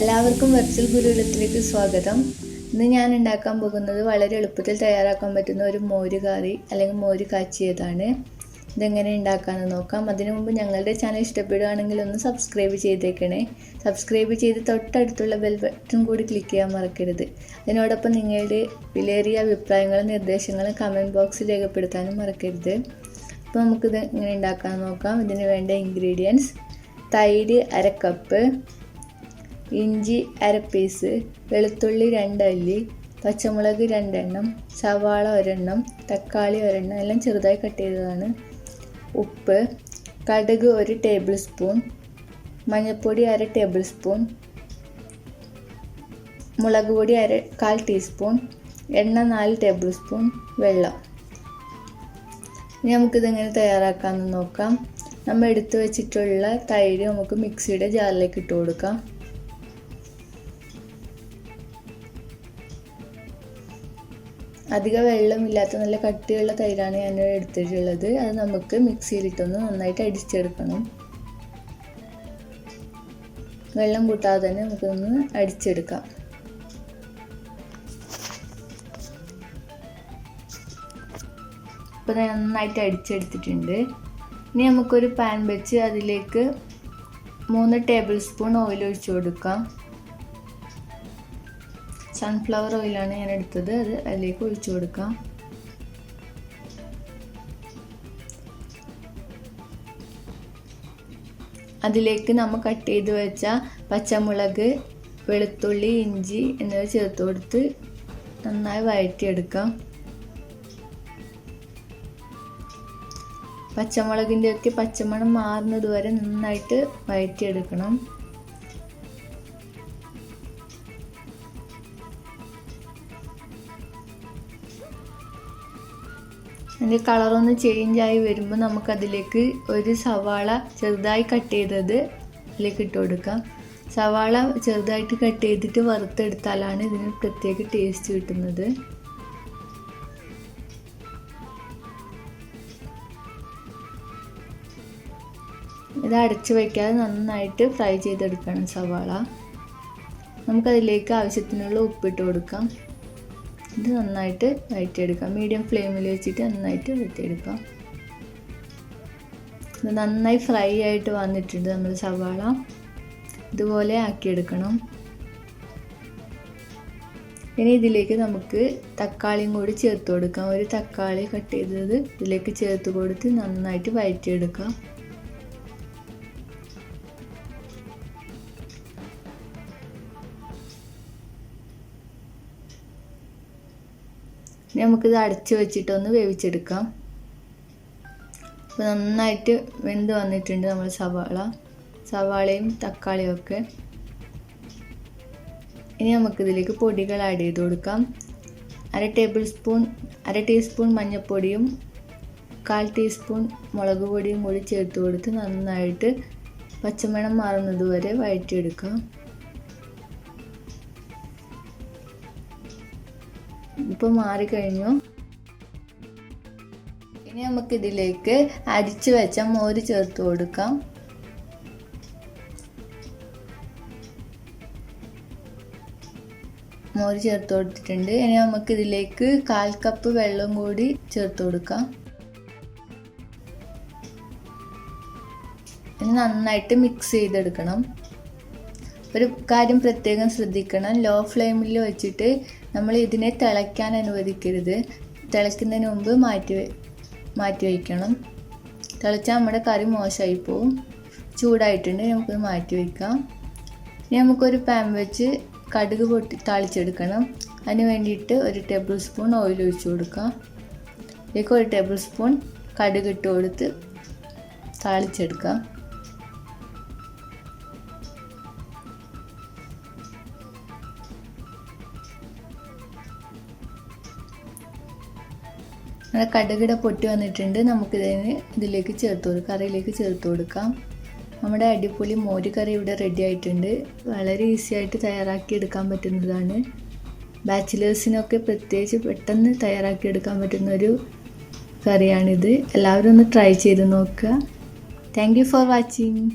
എല്ലാവർക്കും വെർച്വൽ ഗുരുകുലത്തിലേക്ക് സ്വാഗതം. ഇന്ന് ഞാൻ ഉണ്ടാക്കാൻ പോകുന്നത് വളരെ എളുപ്പത്തിൽ തയ്യാറാക്കാൻ പറ്റുന്ന ഒരു മോര് കറി അല്ലെങ്കിൽ മോര് കാച്ചിയതാണ്. ഇതെങ്ങനെ ഉണ്ടാക്കാമെന്ന് നോക്കാം. അതിനു മുമ്പ് ഞങ്ങളുടെ ചാനൽ ഇഷ്ടപ്പെടുകയാണെങ്കിൽ ഒന്ന് സബ്സ്ക്രൈബ് ചെയ്തേക്കണേ. സബ്സ്ക്രൈബ് ചെയ്ത് തൊട്ടടുത്തുള്ള ബെൽ ബട്ടൺ കൂടി ക്ലിക്ക് ചെയ്യാൻ മറക്കരുത്. അതിനോടൊപ്പം നിങ്ങളുടെ വിലയേറിയ അഭിപ്രായങ്ങളും നിർദ്ദേശങ്ങളും കമൻറ്റ് ബോക്സിൽ രേഖപ്പെടുത്താനും മറക്കരുത്. അപ്പോൾ നമുക്കിത് എങ്ങനെ ഉണ്ടാക്കാമെന്ന് നോക്കാം. ഇതിന് വേണ്ട ഇൻഗ്രീഡിയൻസ്: തൈര് 1/2 കപ്പ്, ഇഞ്ചി 1/2 പീസ്, വെളുത്തുള്ളി 2 അല്ലി, പച്ചമുളക് 2 എണ്ണം, സവാള 1 എണ്ണം, തക്കാളി 1 എണ്ണം, എല്ലാം ചെറുതായി കട്ട് ചെയ്തതാണ്, ഉപ്പ്, കടുക് 1 ടേബിൾ സ്പൂൺ, മഞ്ഞൾപ്പൊടി 1/2 ടേബിൾ സ്പൂൺ, മുളക് പൊടി 1/4 ടീസ്പൂൺ, എണ്ണ 4 ടേബിൾ സ്പൂൺ, വെള്ളം. ഇനി നമുക്കിതെങ്ങനെ തയ്യാറാക്കാമെന്ന് നോക്കാം. നമ്മൾ എടുത്തു വെച്ചിട്ടുള്ള തൈര് നമുക്ക് മിക്സിയുടെ ജാറിലേക്ക് ഇട്ട് കൊടുക്കാം. അധിക വെള്ളമില്ലാത്ത നല്ല കട്ടിയുള്ള തൈരാണ് ഞാൻ എടുത്തിട്ടുള്ളത്. അത് നമുക്ക് മിക്സിയിലിട്ടൊന്ന് നന്നായിട്ട് അടിച്ചെടുക്കണം. വെള്ളം കൂട്ടാതെ തന്നെ നമുക്കൊന്ന് അടിച്ചെടുക്കാം. ഇപ്പോൾ നന്നായിട്ട് അടിച്ചെടുത്തിട്ടുണ്ട്. ഇനി നമുക്കൊരു പാൻ വെച്ച് അതിലേക്ക് 3 ടേബിൾ സ്പൂൺ ഓയിൽ ഒഴിച്ചു കൊടുക്കാം. സൺഫ്ലവർ ഓയിലാണ് ഞാൻ എടുത്തത്. അത് അതിലേക്ക് ഒഴിച്ചു കൊടുക്കാം. അതിലേക്ക് നമ്മൾ കട്ട് ചെയ്ത് വെച്ച പച്ചമുളക്, വെളുത്തുള്ളി, ഇഞ്ചി എന്നിവ ചേർത്ത് കൊടുത്ത് നന്നായി വഴറ്റിയെടുക്കാം. പച്ചമുളകിൻ്റെയൊക്കെ പച്ചമണം മാറുന്നത് വരെ നന്നായിട്ട് വഴറ്റിയെടുക്കണം. അതിൻ്റെ കളറൊന്ന് ചേഞ്ചായി വരുമ്പോൾ നമുക്കതിലേക്ക് ഒരു സവാള ചെറുതായി കട്ട് ചെയ്തത് അതിലേക്ക് ഇട്ട് കൊടുക്കാം. സവാള ചെറുതായിട്ട് കട്ട് ചെയ്തിട്ട് വറുത്തെടുത്താലാണ് ഇതിന് പ്രത്യേക ടേസ്റ്റ് കിട്ടുന്നത്. ഇത് അടച്ചു വയ്ക്കാതെ നന്നായിട്ട് ഫ്രൈ ചെയ്തെടുക്കണം സവാള. നമുക്കതിലേക്ക് ആവശ്യത്തിനുള്ള ഉപ്പിട്ട് കൊടുക്കാം. ഇത് നന്നായിട്ട് വഴറ്റിയെടുക്കാം. മീഡിയം ഫ്ലെയിമിൽ വെച്ചിട്ട് നന്നായിട്ട് വഴറ്റിയെടുക്കാം. ഇത് നന്നായി ഫ്രൈ ആയിട്ട് വന്നിട്ടുണ്ട് നമ്മൾ സവാള. ഇതുപോലെ ആക്കിയെടുക്കണം. ഇനി ഇതിലേക്ക് നമുക്ക് തക്കാളിയും കൂടി ചേർത്ത് കൊടുക്കാം. ഒരു തക്കാളി കട്ട് ചെയ്തത് ഇതിലേക്ക് ചേർത്ത് കൊടുത്ത് നന്നായിട്ട് വഴറ്റിയെടുക്കാം. നമുക്കിത് അടച്ചു വെച്ചിട്ടൊന്ന് വേവിച്ചെടുക്കാം. അപ്പോൾ നന്നായിട്ട് വെന്ത് വന്നിട്ടുണ്ട് നമ്മൾ സവാളയും തക്കാളിയും ഒക്കെ. ഇനി നമുക്കിതിലേക്ക് പൊടികൾ ആഡ് ചെയ്ത് കൊടുക്കാം. 1/2 ടീസ്പൂൺ മഞ്ഞൾപ്പൊടിയും 1/4 ടീസ്പൂൺ മുളക് പൊടിയും കൂടി ചേർത്ത് കൊടുത്ത് നന്നായിട്ട് പച്ചമണം മാറുന്നത് വരെ വഴറ്റിയെടുക്കാം. ഇപ്പോൾ മാറിക്കഴിഞ്ഞു. ഇനി നമുക്കിതിലേക്ക് അരിച്ചു വെച്ച മോര് ചേർത്ത് കൊടുക്കാം. മോര് ചേർത്ത് കൊടുത്തിട്ടുണ്ട്. ഇനി നമുക്കിതിലേക്ക് 1/4 കപ്പ് വെള്ളം കൂടി ചേർത്ത് കൊടുക്കാം. ഇനി നന്നായിട്ട് മിക്സ് ചെയ്തെടുക്കണം. ഒരു കാര്യം പ്രത്യേകം ശ്രദ്ധിക്കണം. ലോ ഫ്ലെയിമിൽ വെച്ചിട്ട് നമ്മൾ ഇതിനെ തിളയ്ക്കാൻ അനുവദിക്കരുത്. തിളയ്ക്കുന്നതിന് മുമ്പ് മാറ്റി വയ്ക്കണം. തിളച്ചാൽ നമ്മുടെ കറി മോശമായി പോവും. ചൂടായിട്ടുണ്ട്. നമുക്കത് മാറ്റി വയ്ക്കാം. ഇനി നമുക്കൊരു പാൻ വെച്ച് കടുക് താളിച്ചെടുക്കണം. അതിന് വേണ്ടിയിട്ട് 1 ടേബിൾ സ്പൂൺ ഓയിൽ ഒഴിച്ചു കൊടുക്കാം. ഇതിലേക്ക് 1 ടേബിൾ സ്പൂൺ കടുക് ഇട്ട് കൊടുത്ത് താളിച്ചെടുക്കാം. നമ്മുടെ കടുകിട പൊട്ടി വന്നിട്ടുണ്ട്. ഇതിലേക്ക് കറിയിലേക്ക് ചേർത്ത് കൊടുക്കാം. നമ്മുടെ അടിപൊളി മോര് കറി ഇവിടെ റെഡി ആയിട്ടുണ്ട്. വളരെ ഈസി ആയിട്ട് തയ്യാറാക്കി എടുക്കാൻ പറ്റുന്നതാണ്. ബാച്ചിലേഴ്സിനൊക്കെ പ്രത്യേകിച്ച് പെട്ടെന്ന് തയ്യാറാക്കി എടുക്കാൻ പറ്റുന്ന ഒരു കറിയാണിത്. എല്ലാവരും ഒന്ന് ട്രൈ ചെയ്ത് നോക്കുക. Thank you for watching.